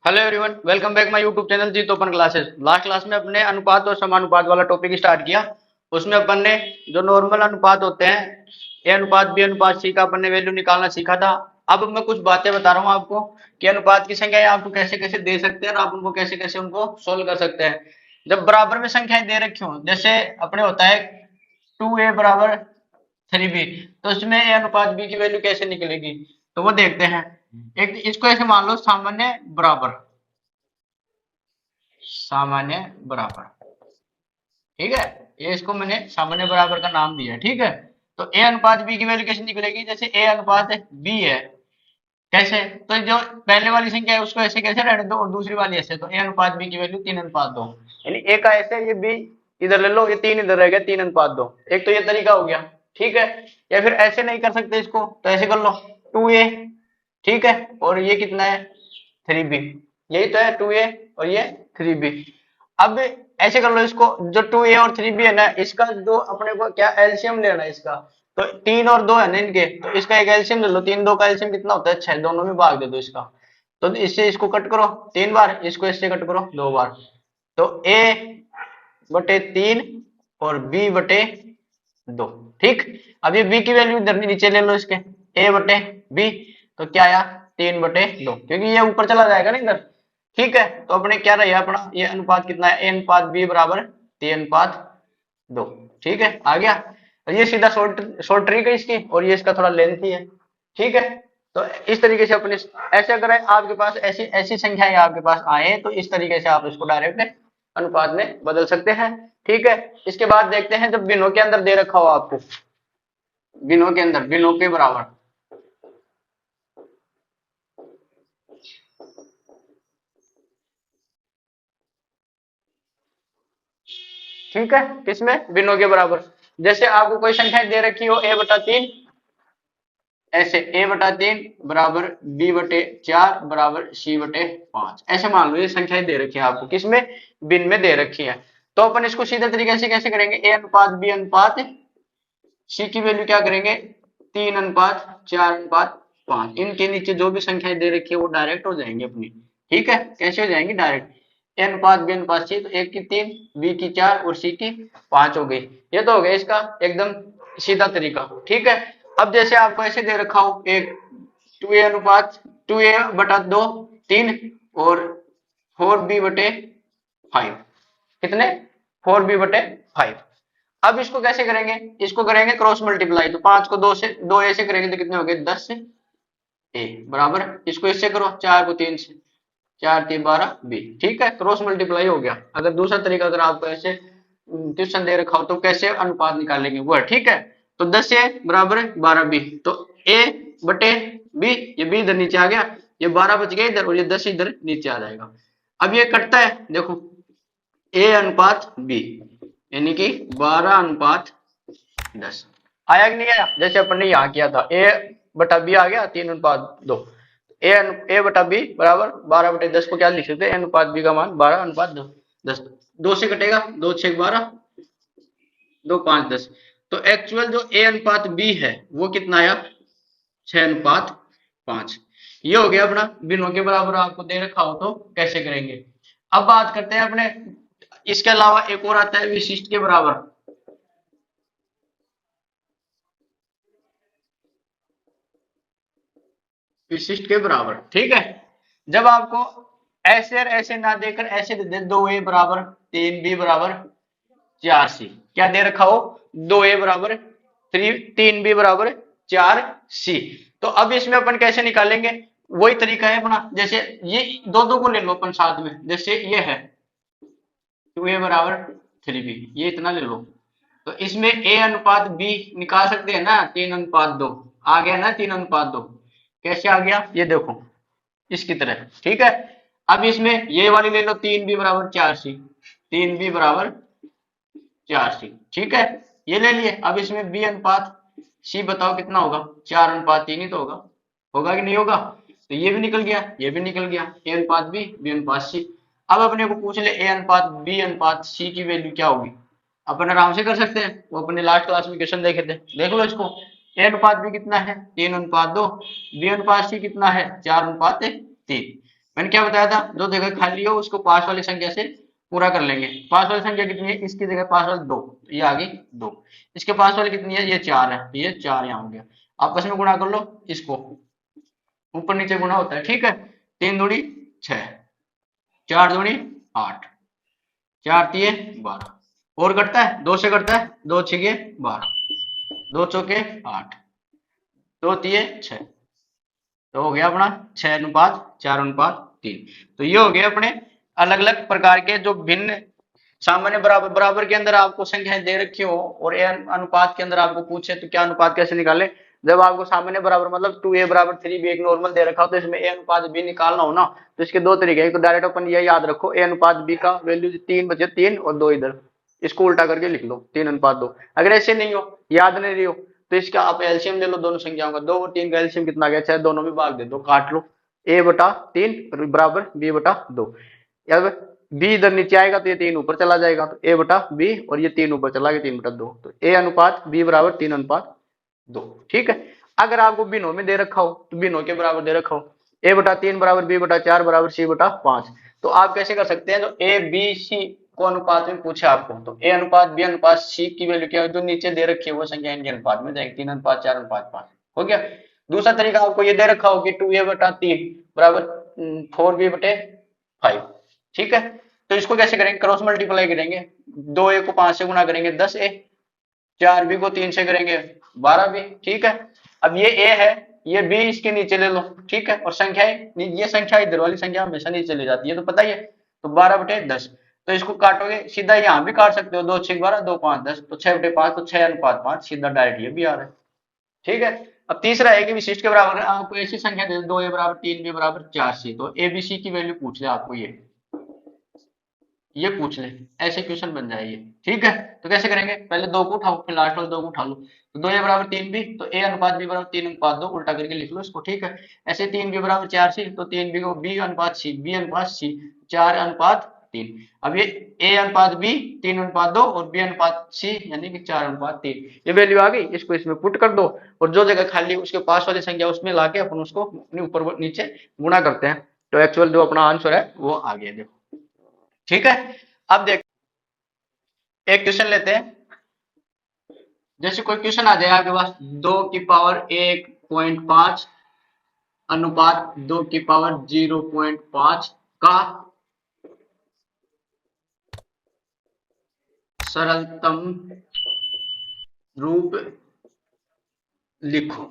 Hello everyone, welcome back my YouTube channel जी। तो अपन क्लासेस लास्ट क्लास में अपने अनुपात और समानुपात वाला टॉपिक स्टार्ट किया। उसमें अपन ने जो नॉर्मल अनुपात होते हैं, ए अनुपात बी अनुपात सी का अपन ने वैल्यू निकालना सीखा था। अब मैं कुछ बातें बता रहा हूँ आपको कि अनुपात की संख्याएं आपको कैसे कैसे दे सकते हैं और आप उनको कैसे कैसे उनको सोल्व कर सकते हैं। जब बराबर में संख्याएं दे रखी हो, जैसे अपने होता है 2a बराबर 3b, तो इसमें ए अनुपात बी की वैल्यू कैसे निकलेगी, तो वो देखते हैं। एक इसको ऐसे मान लो, सामान्य बराबर, सामान्य बराबर, ठीक है। ये इसको मैंने सामान्य बराबर का नाम दिया, ठीक है। तो ए अनुपात बी की वैल्यू कैसे निकलेगी, जैसे ए अनुपात बी है, कैसे, तो जो पहले वाली संख्या है उसको ऐसे कैसे रहने दो और दूसरी वाली ऐसे, तो ए अनुपात बी की वैल्यू 3:2, यानी ए का ऐसे, ये बी इधर ले लो, ये 3 इधर रह गया, 3:2। एक तो ये तरीका हो गया, ठीक है। या फिर ऐसे नहीं कर सकते इसको, तो ऐसे कर लो, 2a, ठीक है, और ये कितना है, 3b। यही तो है 2a और ये 3b। अब ऐसे कर लो इसको, जो 2a और 3b है ना, इसका जो अपने को क्या एलसीएम लेना है इसका, तो 3 और 2 है ना इनके, तो इसका एक एलसीएम ले लो। 3 2 का एलसीएम कितना होता है, 6, दोनों में भाग दे दो इसका। तो इससे इसको कट करो 3 बार, इसको इससे कट करो 2 बार, तो a/3 और b/2, ठीक। अब ये b की वैल्यू इधर नीचे ले लो इसके, a/b, तो क्या आया, 3/2, क्योंकि ये ऊपर चला जाएगा ना इधर, ठीक है। तो अपने क्या रहेगा अपना, ये अनुपात कितना है, a अनुपात b बराबर 3:2, ठीक है, आ गया। और ये सीधा शॉर्ट शॉर्ट ट्रिक है इसकी, और ये इसका थोड़ा लेंथी है, ठीक है। तो इस तरीके से अपने, ऐसे अगर आपके पास ऐसी ऐसी संख्याएं आपके पास आए, तो इस तरीके से आप इसको डायरेक्ट अनुपात में बदल सकते हैं, ठीक है। इसके बाद देखते हैं, जब भिन्नों के अंदर दे रखा हो आपको, भिन्नों के अंदर, भिन्नों के बराबर, ठीक है, किसमें, भिन्नों के बराबर। जैसे आपको कोई संख्या दे रखी हो a/3, ऐसे a/3 बराबर b/4 बराबर c/5, ऐसे मान लो ये संख्याएं दे रखी है आपको, किसमें, भिन्न में दे रखी है। तो अपन इसको सीधे तरीके से कैसे करेंगे, a अनुपात b अनुपात c की वैल्यू क्या करेंगे, 3:4:5, इनके नीचे जो भी संख्याएं दे रखी है वो डायरेक्ट हो जाएंगी अपनी, ठीक है। कैसे हो जाएंगी, डायरेक्ट। ए अनुपात बी अनुपात सी, तो एक की 3, बी की 4 और सी की 5 हो गई। ये तो हो गया इसका एकदम सीधा तरीका, ठीक है। अब जैसे आपको ऐसे दे रखा हो, एक 2a अनुपात 2a/2 3 और 4b/5, कितने, 4b/5। अब इसको कैसे करेंगे, इसको करेंगे क्रॉस मल्टीप्लाई, तो 5 को 2 से, 2a से करेंगे तो कितने हो गए, 10 a बराबर, इसको इससे करो, 4 को 3 से, 4 3 12 b, ठीक है, क्रॉस मल्टीप्लाई हो गया। अगर दूसरा तरीका, अगर आपको ऐसे ट्यूशन दे रखा हो तो कैसे अनुपात निकालेंगे वो है, ठीक है। तो 10a बराबर 12b, तो a/b, ये b इधर नीचे आ गया, ये 12 बच गया इधर, और ये 10 इधर नीचे आ जाएगा। अब ये कटता है, देखो, a अनुपात b, यानी कि 12:10 आया कि नहीं आया, जैसे अपन ने यहाँ किया था, a/b आ गया 3:2, a/b बराबर 12/10 को क्या लिख सकते हैं, a अनुपात b का मान 12:10, 2 से कटेगा, 2 6 12, 2 5 10, तो एक्चुअल जो a अनुपात b है वो कितना आया, 6:5। ये हो गया अपना भिन्नों के बराबर, आपको दे रखा हो तो कैसे करेंगे। अब बात करते हैं अपने, इसके अलावा एक और आता है विशिष्ट के बराबर, विशिष्ट के बराबर, ठीक है। जब आपको ऐसे और ऐसे ना देकर ऐसे दे दे, 2a बराबर 3b बराबर 4c, क्या दे रखा हो, 2a बराबर 3b बराबर 4c, तो अब इसमें अपन कैसे निकालेंगे, वही तरीका है अपना। जैसे ये दो दो को ले लो अपन साथ में, जैसे ये है 2a बराबर 3b, ये इतना ले लो, तो इसमें a अनुपात b निकाल सकते हैं ना, 3:2 आ गया ना, 3:2 कैसे आ गया, ये देखो इसकी तरह, ठीक है। अब इसमें ये वाली ले लो, 3b बराबर 4c, 3b बराबर 4c, ठीक है, ये ले लिए। अब इसमें b अनुपात c बताओ कितना होगा, 4:3 ही तो होगा, होगा कि नहीं होगा, तो ये भी निकल गया, ये भी निकल गया, a अनुपात b अनुपात c। अब अपने को पूछ ले a अनुपात b अनुपात c की वैल्यू क्या होगी, अपन आराम से कर सकते हैं, वो अपने लास्ट क्लास में क्वेश्चन देखे थे, देख लो इसको। a अनुपात b कितना है, 3:2, b अनुपात c कितना है, 4:3, मैंने क्या बताया था, जो जगह खाली हो उसको पास वाली संख्या से पूरा कर लेंगे। पास वाली संख्या कितनी है, इसकी जगह पास वाली 2, तो ये आ गई 2। इसके पास वाली कितनी है, ये 4 है, तो ये 4 यहाँ हो गया। आपस में गुणा कर लो इसको, ऊपर नीचे गुणा होता है, ठीक है। 3 दूनी 6, 4 दूनी 8, 4 तिये 12, और कटता है 2 से, कटता है 2 छिके 12, 2 चौके 8, 2 तिये 6, तो हो गया अपना 6:4:3। तो ये हो गए अपने अलग अलग प्रकार के जो भिन्न सामान्य बराबर बराबर के अंदर आपको संख्याएं दे रखी हो और ए अनुपात के अंदर आपको पूछे तो क्या अनुपात कैसे निकाले। जब आपको सामान्य बराबर मतलब 2a = 3b एक नॉर्मल दे रखा हो, तो इसमें ए अनुपात बी निकालना हो ना, तो इसके दो तरीके हैं। एक तो डायरेक्ट अपन ये याद रखो, ए अनुपात बी का वैल्यू 3 बचे 3 और 2 इधर, इसको उल्टा करके लिख लो 3:2। अगर ऐसे नहीं हो, याद नहीं रही हो, तो इसका आप एलसीएम ले लो दोनों संख्याओं का, 2 और 3 का एलसीएम कितना आ गया, चाहे दोनों में भाग दे दो, काट लो, a/3 बराबर b/2। अब बी इधर नीचे आएगा तो ये 3 ऊपर चला जाएगा, तो a/b, और ये 3 ऊपर चला गया 3/2, तो a अनुपात b = 3:2। ठीक है। अगर आपको बिनों में दे रखा हो तो बिनों के बराबर दे रखा हो, a/3 = b/4 = c/5, तो आप कैसे कर सकते हैं, जो a b c को अनुपात में पूछे आपको, तो a अनुपात b अनुपात c की वैल्यू क्या है, जो नीचे दे रखी है वो संख्या इनके अनुपात में जाएगी, 3:4:5 हो गया। दूसरा तरीका आपको ये दे रखा हो कि 2a/3 बराबर 4b/5, ठीक है। तो इसको कैसे करेंगे, क्रॉस मल्टीप्लाई करेंगे, 2a को 5 से गुणा करेंगे 10a, 4b को 3 से करेंगे 12b, ठीक है। अब ये a है, ये b इसके नीचे ले लो, ठीक है, और संख्याएं, ये संख्या इधर वाली संख्या हमेशा नीचे ले जाती है, तो पता ही है, तो 12/10। तो इसको काटोगे सीधा, यहाँ भी काट सकते हो, 2 6 12, 2 5 10, तो 6/5, तो 6:5 सीधा डायरेक्ट ये भी आ रहा है, ठीक है। अब तीसरा है कि विशिष्ट के बराबर आपको ऐसी संख्या दे 2a = 3b = 4c, तो a b c की वैल्यू पूछ ले आपको, ये पूछ ले, ऐसे क्वेश्चन बन जाएगी, ठीक है। तो कैसे करेंगे, पहले 2 को उठाओ, फिर लास्ट वाले 2 को उठा लो, तो 2a = 3b, तो a अनुपात b = 3:2, उल्टा करके लिख लो इसको, ठीक है। ऐसे 3b = 4c, तो 3b को b अनुपात c 4:3। अब ये a अनुपात b 3:2 और b अनुपात c यानी कि 4:3, ये वैल्यू आ गई, इसको इसमें पुट कर दो, और जो जगह खाली उसके पास वाली संख्या उसमें लाके अपन उसको ऊपर नीचे गुणा करते हैं, तो एक्चुअल जो अपना आंसर है वो आ गया, देखो, ठीक है। अब देख, एक क्वेश्चन लेते हैं, जैसे कोई क्वेश्चन आ जाए आपके पास, 2 की पावर 1.5 अनुपात 2 की पावर 0.5 का सरलतम रूप लिखो,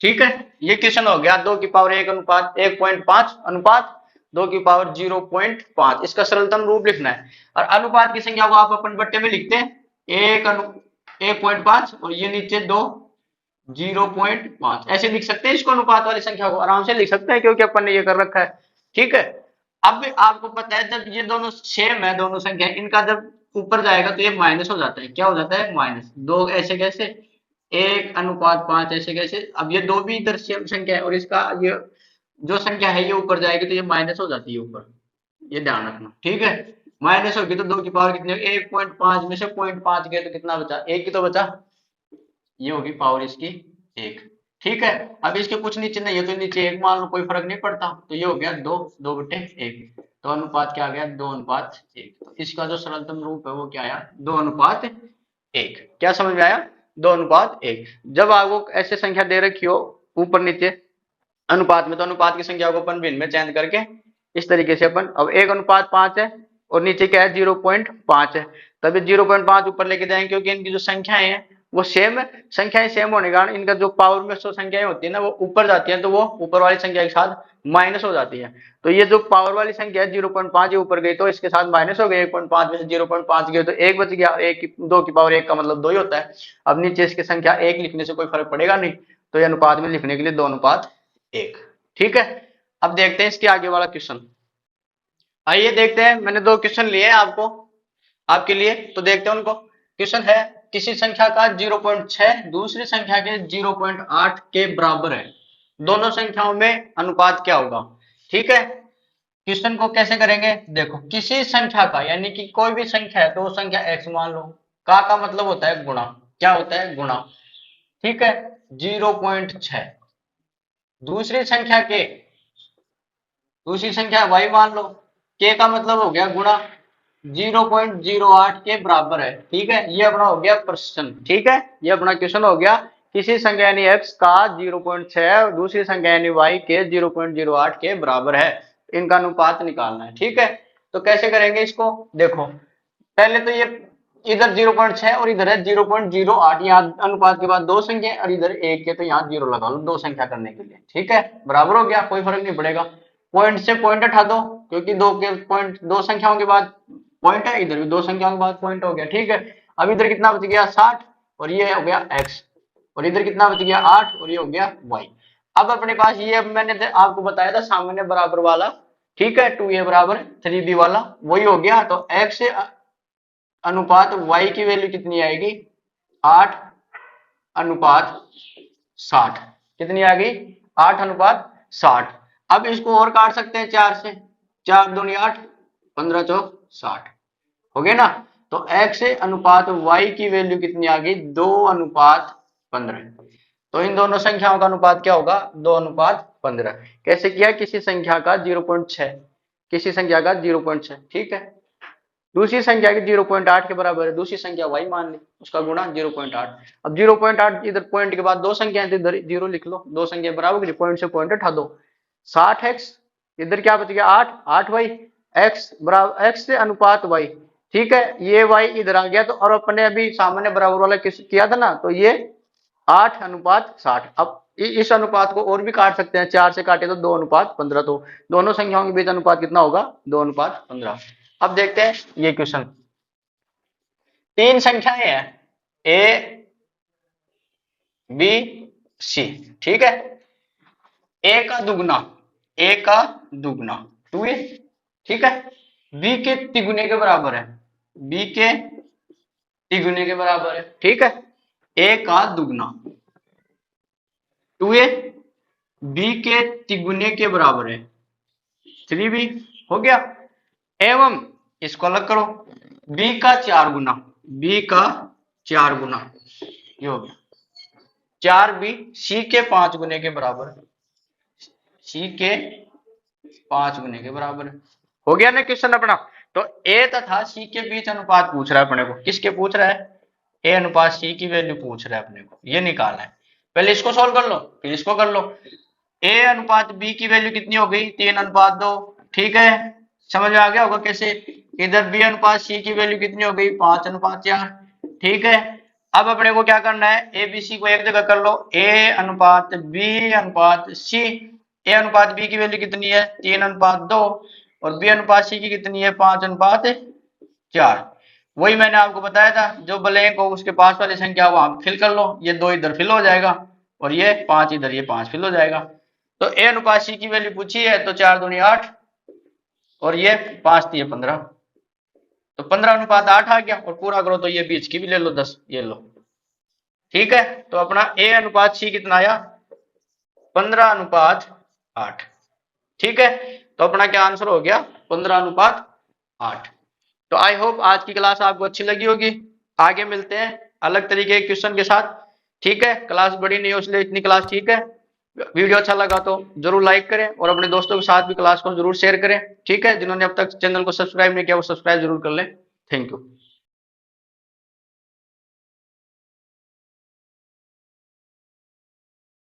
ठीक है। ये क्वेश्चन हो गया, 2 की पावर 1 अनुपात 1.5 अनुपात 2 की पावर 0.5, इसका सरलतम रूप लिखना है। और अनुपात की संख्या को आप अपन बट्टे में लिखते हैं, 1.5 और ये नीचे 2 0.5, ऐसे लिख सकते हैं इसको, अनुपात वाली संख्या को आराम से लिख सकते हैं, क्योंकि अपन ने ये कर रखा है, ठीक है। अब आपको पता है, जब ये दोनों सेम है, दोनों संख्या, इनका जब ऊपर जाएगा तो ये माइनस हो जाता है, क्या हो जाता है, माइनस। दो ऐसे कैसे, 1:5 ऐसे कैसे, अब ये दो भी इधर सेम संख्या है, और इसका ये जो संख्या है ये ऊपर जाएगी तो ये माइनस हो जाती है ऊपर, ये ध्यान रखना, ठीक है। माइनस होगी तो 2 की पावर कितनी, 1.5 में से 0.5 गए तो कितना बचा, एक ही तो बचा, ये होगी पावर इसकी 1, ठीक है। अब इसके कुछ नीचे नहीं है तो नीचे 1 मान लो, कोई फर्क नहीं पड़ता, तो ये हो गया 2, 2/1, तो अनुपात क्या आ गया, 2:1। तो इसका जो सरलतम रूप है वो क्या आया, 2:1। क्या समझ में आया, 2:1। जब आपको ऐसे संख्या दे रखी हो ऊपर नीचे अनुपात में, तो अनुपात की संख्या को अपन भिन्न में चेंज करके इस तरीके से अपन, अब 1:5 है और नीचे क्या है, 0.5 है, तब 0.5 ऊपर लेके जाएंगे, क्योंकि इनकी जो संख्याएं हैं वो सेम है, संख्याएं सेम होने के कारण इनका जो पावर में जो संख्याएं होती है ना, वो ऊपर जाती है, तो वो ऊपर वाली संख्या के साथ माइनस हो जाती है। तो ये जो पावर वाली संख्या है 0.5 ऊपर गई तो इसके साथ माइनस हो गए, 1.5 में से 0.5 गए तो 1 बच गया, 2 की पावर 1 का मतलब 2 ही होता है। अब नीचे इसकी संख्या 1 लिखने से कोई फर्क पड़ेगा नहीं, तो ये अनुपात में लिखने के लिए 2:1, ठीक है। अब देखते हैं इसके आगे वाला क्वेश्चन, आइए देखते हैं, मैंने 2 क्वेश्चन लिए हैं आपको, आपके लिए, तो देखते हैं उनको। क्वेश्चन है, किसी संख्या का 0.6 दूसरी संख्या के 0.8 के बराबर है, दोनों संख्याओं में अनुपात क्या होगा, ठीक है। क्वेश्चन को कैसे करेंगे, देखो, किसी संख्या का यानी कि कोई भी संख्या है तो वो संख्या x मान लो, का मतलब होता है गुणा, क्या होता है, गुणा, ठीक है। 0.6 दूसरी संख्या के दूसरी संख्या y मान लो, k का मतलब हो गया गुणा 0.08 के बराबर है। ठीक है, ये अपना हो गया प्रश्न। ठीक है, ये अपना क्वेश्चन हो गया। किसी संख्या यानी x का 0.6 और दूसरी संख्या यानी y के 0.08 के बराबर है, इनका अनुपात निकालना है। ठीक है, तो कैसे करेंगे इसको, देखो पहले तो ये इधर 0.6 और इधर है 0.08, यहाँ अनुपात के बाद दो संख्या और इधर एक के, तो यहाँ जीरो लगा लो दो संख्या करने के लिए। ठीक है, बराबर हो गया, कोई फर्क नहीं पड़ेगा। पॉइंट से पॉइंट हटा दो, क्योंकि दो के पॉइंट दो संख्याओं के बाद पॉइंट है, इधर भी दो संख्याओं के बाद पॉइंट हो गया। ठीक है, अब इधर कितना बच गया 60 और ये हो गया x, और इधर कितना बच गया 8 और ये हो गया y। अब अपने पास ये, अब मैंने आपको बताया था सामान्य बराबर वाला, ठीक है, 2a बराबर 3b वाला, वही हो गया। तो x से अनुपात y की वैल्यू कितनी आएगी, 8 अनुपात 60। कितनी आ गई, 8 अनुपात 60। अब इसको और काट सकते हैं 4 से, 4 दूनी 8, 15 चौक 60 हो गया ना। तो x से अनुपात y की वैल्यू कितनी आ गई, 2 अनुपात 15। तो इन दोनों संख्याओं का अनुपात क्या होगा, 2 अनुपात 15। कैसे किया, किसी संख्या का 0.6, किसी संख्या का 0.6, ठीक है, दूसरी संख्या के 0.8 के बराबर है, दूसरी संख्या y मान ली, उसका गुणा 0.8। अब 0.8 इधर पॉइंट के बाद दो संख्या है, तो इधर जीरो लिख लो, दो संख्या बराबर की पॉइंट से पॉइंट हटा दो। 60x, इधर क्या बच गया 8, 8y, x बराबर x से अनुपात y। ठीक है, ये y इधर आ गया, तो और अपने अभी सामान्य बराबर वाला किस किया था ना, तो ये 8 अनुपात 60। अब इस अनुपात को और भी काट सकते हैं, 4 से काटे तो 2 अनुपात 15, तो दोनों संख्याओं के बीच अनुपात कितना होगा, 2 अनुपात 15। अब देखते हैं ये क्वेश्चन, तीन संख्याएं हैं ए बी सी। ठीक है, ए का दुगना, ए का दुगना 2a, ठीक है, बी के तिगुने के बराबर है, बी के तिगुने के बराबर है। ठीक है, ए का दुगना 2a, बी के तिगुने के बराबर है 3b, हो गया। एवं इसको अलग करो, b का 4 गुना, b का 4 गुना, ये हो गया 4b c के 5 गुने के बराबर है, c के 5 गुने के बराबर है। हो गया ना क्वेश्चन अपना। तो a तथा c के बीच अनुपात पूछ रहा है अपने को, किसके पूछ रहा है, a अनुपात c की वैल्यू पूछ रहा है अपने को, ये निकालना है। पहले इसको सॉल्व कर लो, फिर इसको कर लो। a अनुपात b की वैल्यू कितनी हो गई, 3 अनुपात 2। ठीक है, समझ में आ गया होगा कैसे। इधर b अनुपात c की वैल्यू कितनी हो गई, 5 अनुपात 4। ठीक है, अब अपने को क्या करना है, ए बी सी को एक जगह कर लो, a अनुपात b अनुपात c। a अनुपात b की वैल्यू कितनी है, 3 अनुपात 2, और b अनुपात c की कितनी है, 5 अनुपात 4। वही मैंने आपको बताया था, जो ब्लैंक हो उसके पास वाली संख्या वहां फिल कर लो, ये 2 इधर फिल हो जाएगा और ये 5 इधर, ये 5 फिल हो जाएगा। तो a अनुपात c की वैल्यू पूछी है, तो 4 दूनी 8 और ये 5 थी 15, तो 15 अनुपात 8 आ गया। और पूरा करो तो ये बीच की भी ले लो 10, ये लो। ठीक है, तो अपना a अनुपात c कितना आया, 15 अनुपात 8। ठीक है, तो अपना क्या आंसर हो गया, 15 अनुपात 8। तो आई होप आज की क्लास आपको अच्छी लगी होगी। आगे मिलते हैं अलग तरीके के क्वेश्चन के साथ। ठीक है, क्लास बड़ी नहीं हो इसलिए इतनी क्लास ठीक है। वीडियो अच्छा लगा तो जरूर लाइक करें और अपने दोस्तों के साथ भी क्लास को जरूर शेयर करें। ठीक है, जिन्होंने अब तक चैनल को सब्सक्राइब नहीं किया वो सब्सक्राइब जरूर कर लें। Thank you.